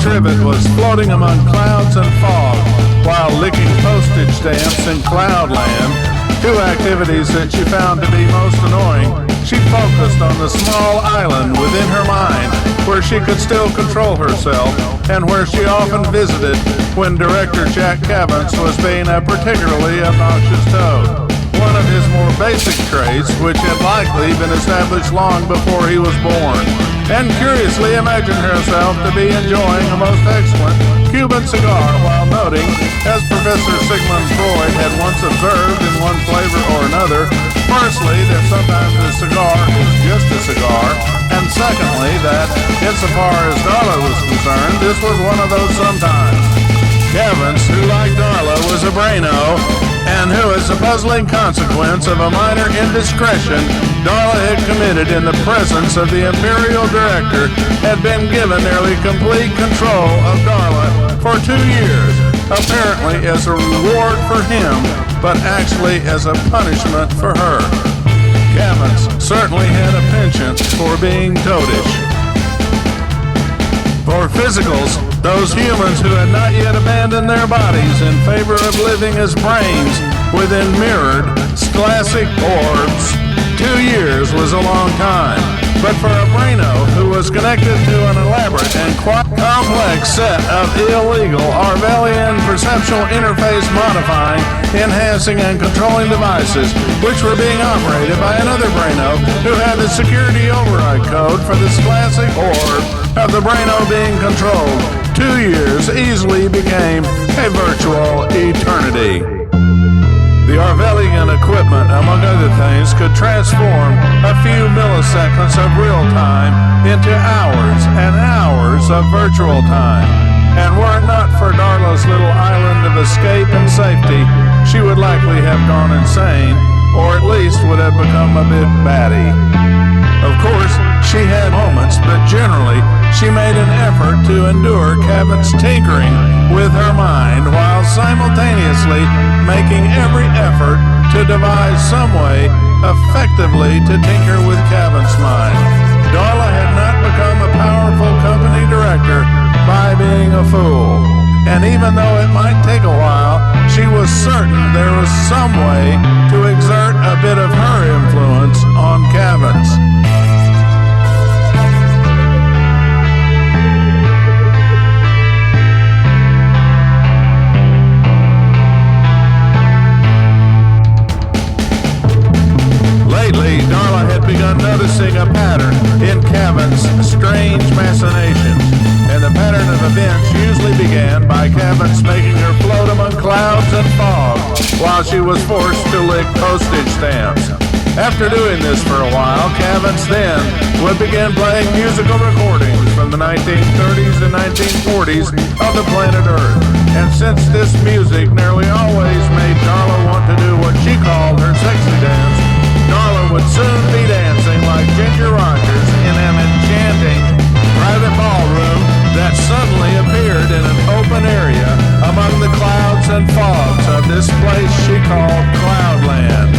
trivet was floating among clouds and fog while licking postage stamps in Cloudland, two activities that she found to be most annoying. She focused on the small island within her mind where she could still control herself and where she often visited when director Jack Cavance was being a particularly obnoxious toad. One of his more basic traits, which had likely been established long before he was born, and curiously imagined herself to be enjoying a most excellent Cuban cigar while noting, as Professor Sigmund Freud had once observed in one flavor or another, firstly, that sometimes a cigar is just a cigar, and secondly, that, insofar as Darla was concerned, this was one of those sometimes. Cavance, who like Darla was a braino, and who, as a puzzling consequence of a minor indiscretion Darla had committed in the presence of the Imperial Director, had been given nearly complete control of Darla for 2 years, apparently as a reward for him, but actually as a punishment for her. Cavance certainly had a penchant for being toadish. For physicals, those humans who had not yet abandoned their bodies in favor of living as brains within mirrored, classic orbs, 2 years was a long time. But for a braino who was connected to an elaborate and quite complex set of illegal Orwellian perceptual interface modifying, enhancing, and controlling devices, which were being operated by another braino who had the security override code for this classic orb of the braino being controlled, 2 years easily became a virtual eternity. The Orwellian equipment, among other things, could transform a few milliseconds of real time into hours and hours of virtual time. And were it not for Darla's little island of escape and safety, she would likely have gone insane, or at least would have become a bit batty. Of course, she had moments, but generally, she made an effort to endure Cavance's tinkering with her mind while simultaneously making every effort to devise some way effectively to tinker with Cavance's mind. Darla had not become a powerful company director by being a fool. And even though it might take a while, she was certain there was some way to exert a bit of her influence on Cavance. Lately, Darla had begun noticing a pattern in Cavance's strange machinations, and the pattern of events usually began by Cavance making her float among clouds and fog while she was forced to lick postage stamps. After doing this for a while, Cavance then would begin playing musical recordings from the 1930s and 1940s of the planet Earth. And since this music nearly always made Darla want to do what she called her sexy dance, Darla would soon be dancing like Ginger Rogers in an enchanting private ballroom that suddenly appeared in an open area among the clouds and fogs of this place she called Cloudland.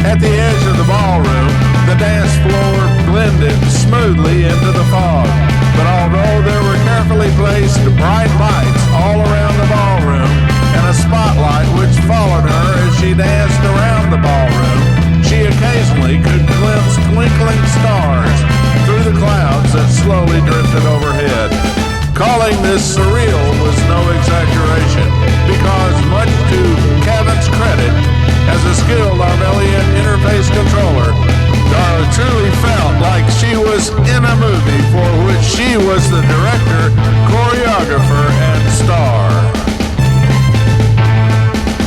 At the edge of the ballroom, the dance floor blended smoothly into the fog, but although there were carefully placed bright lights all around the ballroom and a spotlight which followed her as she danced around the ballroom, she occasionally could glimpse twinkling stars through the clouds that slowly drifted overhead. Calling this surreal was no exaggeration, because much to Cavance's credit, as a skilled Orwellian interface controller, Darla truly felt like she was in a movie for which she was the director, choreographer, and star.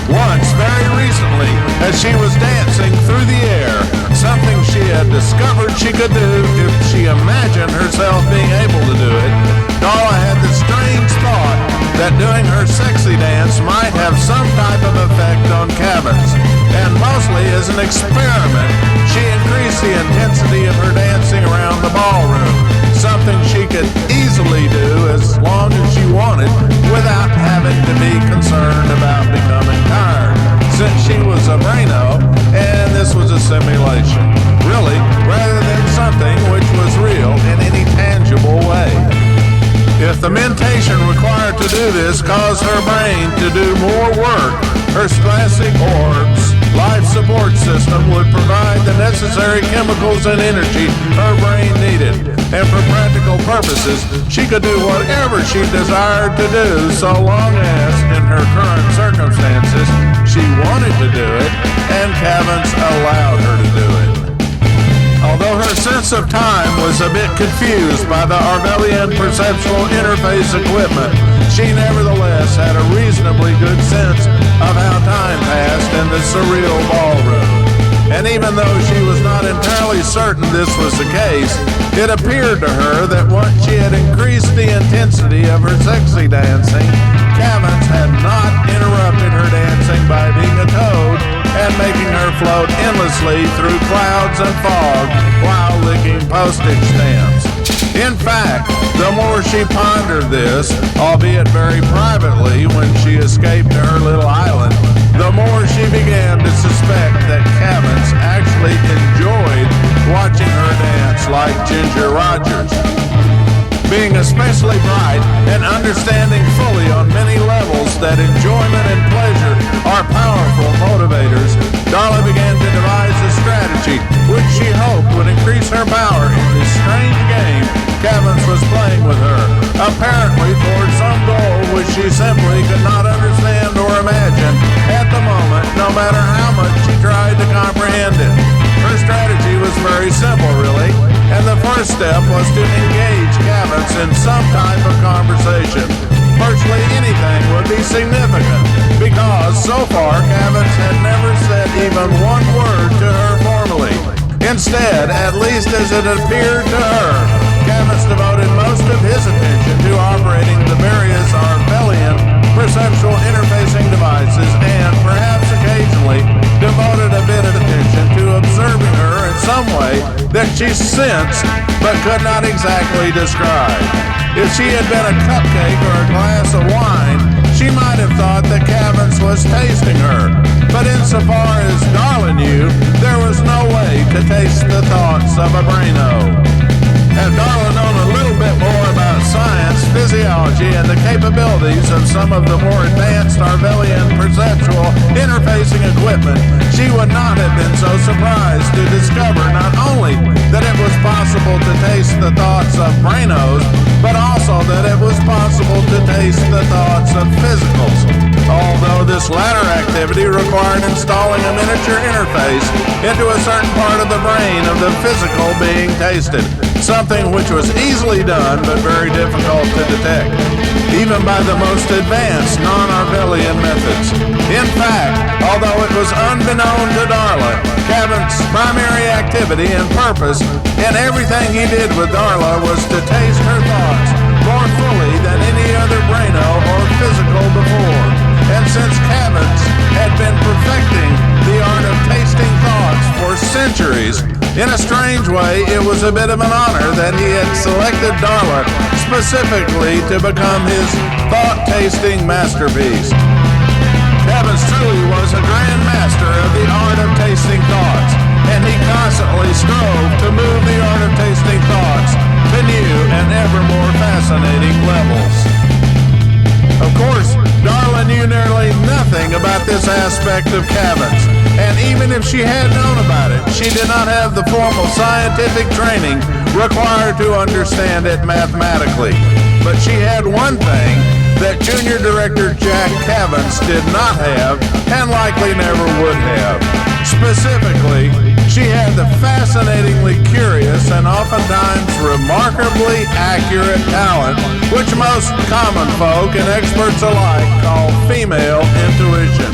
Once, very recently, as she was dancing through the air, something she had discovered she could do if she imagined herself being able to do it, Darla had the strange thought that doing her sexy dance might have some type of effect on Cavance. And mostly as an experiment, she increased the intensity of her dancing around the ballroom, something she could easily do as long as she wanted without having to be concerned about becoming tired, since she was a braino and this was a simulation, really, rather than something which was real in any tangible way. If the mentation this caused her brain to do more work. Her classic orbs life support system would provide the necessary chemicals and energy her brain needed. And for practical purposes, she could do whatever she desired to do so long as, in her current circumstances, she wanted to do it and Cavans allowed her to do it. Although her sense of time was a bit confused by the Arvelian perceptual interface equipment, she nevertheless had a reasonably good sense of how time passed in the surreal ballroom. And even though she was not entirely certain this was the case, it appeared to her that once she had increased the intensity of her sexy dancing, Cavans had not interrupted her dancing by being a toad and making her float endlessly through clouds and fog while licking postage stamps. In fact, the more she pondered this, albeit very privately when she escaped to her little island, the more she began to suspect that Cavans actually enjoyed watching her dance like Ginger Rogers. Being especially bright and understanding fully on many levels that enjoyment and pleasure are powerful motivators, Darla began to devise a strategy which she hoped would increase her power in this strange game Cavans was playing with her, apparently toward some goal which she simply could not understand or imagine at the moment, no matter how much she tried to comprehend it. Her strategy was very simple, really, and the first step was to engage Cavans in some type of conversation. Virtually anything would be significant, because so far Cavans had never said even one word to her formally. Instead, at least as it appeared to her, Cavans devoted most of his attention to operating the various Arvelian perceptual interfacing devices and, perhaps occasionally, devoted a bit of attention to observing her in some way that she sensed but could not exactly describe. If she had been a cupcake or a glass of wine, she might have thought that Cavans was tasting her. But insofar as Darla knew, there was no way to taste the thoughts of a braino. Had Darla known a little bit more about science, physiology, and the capabilities of some of the more advanced Arvelian perceptual interfacing equipment, she would not have been so surprised to discover not only that it was possible to taste the thoughts of brainos, but also that it was possible to taste the thoughts of physicals. Although this latter activity required installing a miniature interface into a certain part of the brain of the physical being tasted, something which was easily done but very difficult to detect, even by the most advanced non-Arvelian methods. In fact, although it was unbeknown to Darla, Cavans' primary activity and purpose in everything he did with Darla was to taste her thoughts more fully than any other braino or physical before. And since Cavans had been perfecting the art of tasting thoughts for centuries, in a strange way, it was a bit of an honor that he had selected Darla specifically to become his thought-tasting masterpiece. Cavans truly was a grand master of the art of tasting thoughts, and he constantly strove to move the art of tasting thoughts to new and ever more fascinating levels. Of course, Darla knew nearly nothing about this aspect of Cavans, and even if she had known about it, she did not have the formal scientific training required to understand it mathematically. But she had one thing that Junior Director Jack Cavans did not have, and likely never would have. Specifically, she had the fascinatingly curious and oftentimes remarkably accurate talent which most common folk and experts alike call female intuition.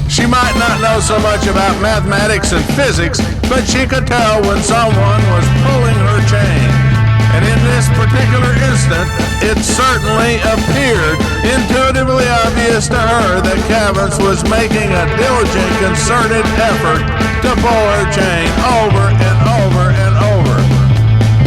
She might not know so much about mathematics and physics, but she could tell when someone was pulling her chain. And in this particular instant, it certainly appeared intuitively obvious to her that Cavans was making a diligent, concerted effort to pull her chain over and over and over.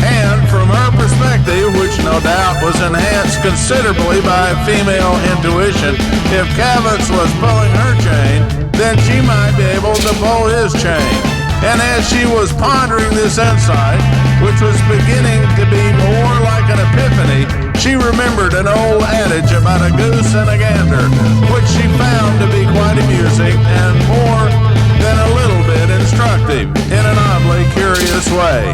And from her perspective, which no doubt was enhanced considerably by female intuition, if Cavans was pulling her chain, then she might be able to pull his chain. And as she was pondering this insight, which was beginning to be more like an epiphany She remembered an old adage about a goose and a gander, which she found to be quite amusing and more than a little bit instructive in an oddly curious way.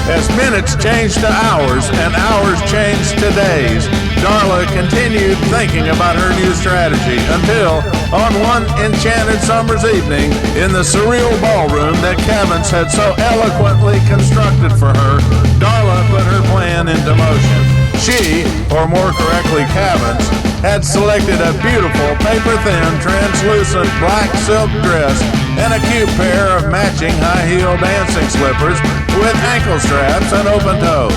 As minutes changed to hours and hours changed to days, Darla continued thinking about her new strategy until, on one enchanted summer's evening in the surreal ballroom that Cavins had so eloquently constructed for her, Darla put her plan into motion. She, or more correctly Cavins, had selected a beautiful paper-thin, translucent black silk dress and a cute pair of matching high-heel dancing slippers with ankle straps and open toes.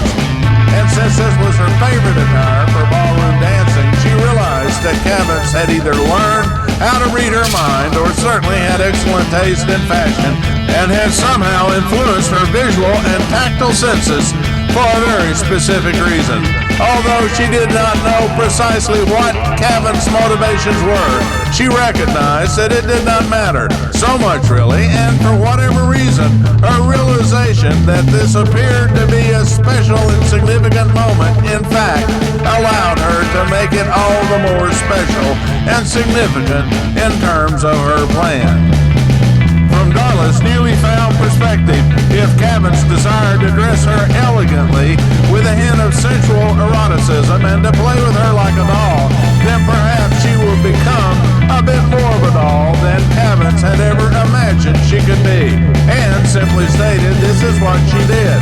And since this was her favorite attire for ballroom dancing, she realized that Cavins had either learned how to read her mind or certainly had excellent taste in fashion and had somehow influenced her visual and tactile senses for a very specific reason. Although she did not know precisely what Cavin's motivations were, she recognized that it did not matter so much really, and for whatever reason, her realization that this appeared to be a special and significant moment, in fact, allowed her to make it all the more special and significant in terms of her plan. From Darla's newly found perspective, if Cavins desired to dress her elegantly with a hint of sensual eroticism and to play with her like a doll, then perhaps she would become a bit more of a doll than Cavins had ever imagined she could be. And simply stated, this is what she did.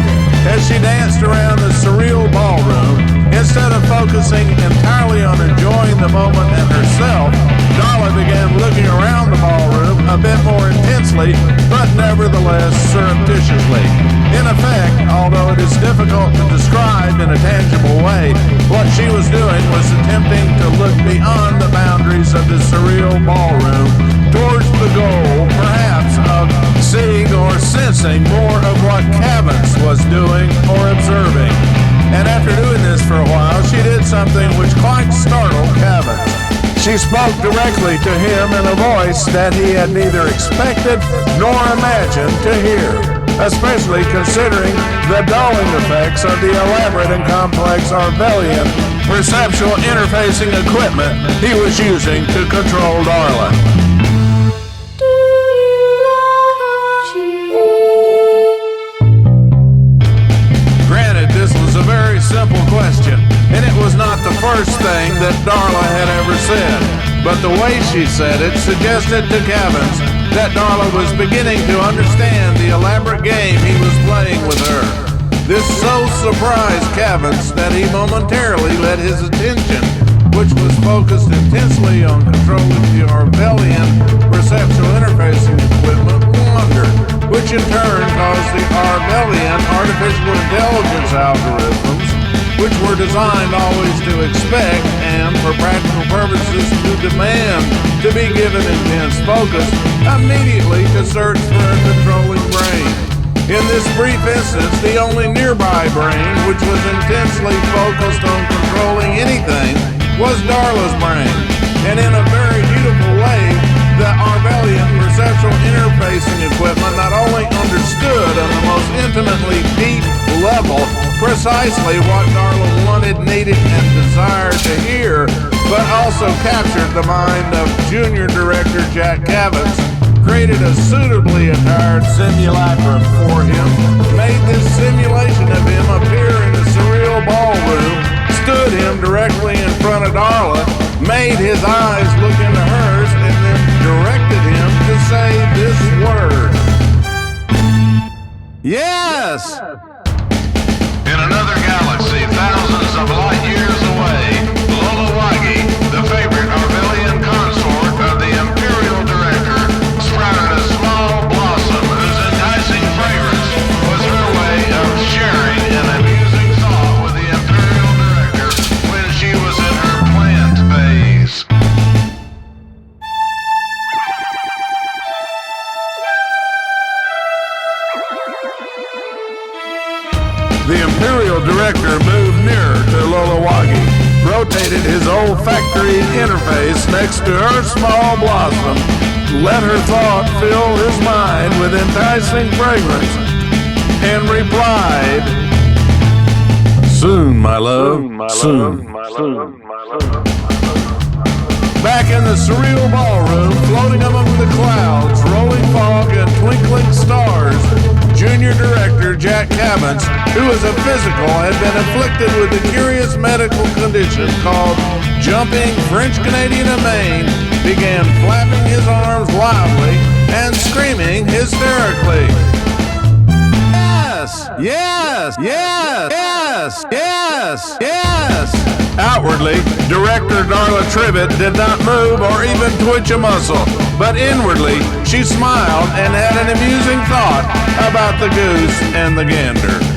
As she danced around the surreal ballroom, instead of focusing entirely on enjoying the moment and herself, Darla began looking around the ballroom a bit more intensely, but nevertheless surreptitiously. In effect, although it is difficult to describe in a tangible way, what she was doing was attempting to look beyond the boundaries of the surreal ballroom towards the goal, perhaps, of seeing or sensing more of what Cavins was doing or observing. And after doing this for a while, she did something which quite startled Cavins. She spoke directly to him in a voice that he had neither expected nor imagined to hear, especially considering the dulling effects of the elaborate and complex Arvelian perceptual interfacing equipment he was using to control Darla. Granted, this was a very simple question, and it was not the first thing that Darla had ever said, but the way she said it suggested to Cavins that Darla was beginning to understand the elaborate game he was playing with her. This so surprised Cavins that he momentarily let his attention, which was focused intensely on controlling the Arvelian perceptual interfacing equipment, wander, which in turn caused the Arvelian artificial intelligence algorithms, which were designed always to expect and, for practical purposes, to demand to be given intense focus, immediately to search for a controlling brain. In this brief instance, the only nearby brain which was intensely focused on controlling anything was Darla's brain. And in a very beautiful way, the Arvelian perceptual interfacing equipment not only understood on the most intimately deep level precisely what Darla wanted, needed, and desired to hear, but also captured the mind of junior director Jack Cavins, created a suitably attired simulacrum for him, made this simulation of him appear in the surreal ballroom, stood him directly in front of Darla, made his eyes look into hers, and then directed him to say this word. Yes! In another galaxy, thousands of light years away, Lolowagi, the favorite Arvelian consort of the Imperial Director, sprouted a small blossom whose enticing fragrance was her way of sharing an amusing thought with the Imperial Director when she was in her plant phase. The Imperial Director moved nearer to Lolowagi, rotated his olfactory interface next to her small blossom, let her thought fill his mind with enticing fragrance, and replied, Soon, my love, soon. Back in the surreal ballroom, floating among the clouds, rolling fog and twinkling stars, junior director Jack Cabins, who was a physical, had been afflicted with a curious medical condition called jumping French-Canadian amain, began flapping his arms wildly and screaming hysterically. Yes, yes, yes, yes, yes, yes. Outwardly, director Darla Tribbett did not move or even twitch a muscle, but inwardly, she smiled and had an amusing thought about the goose and the gander.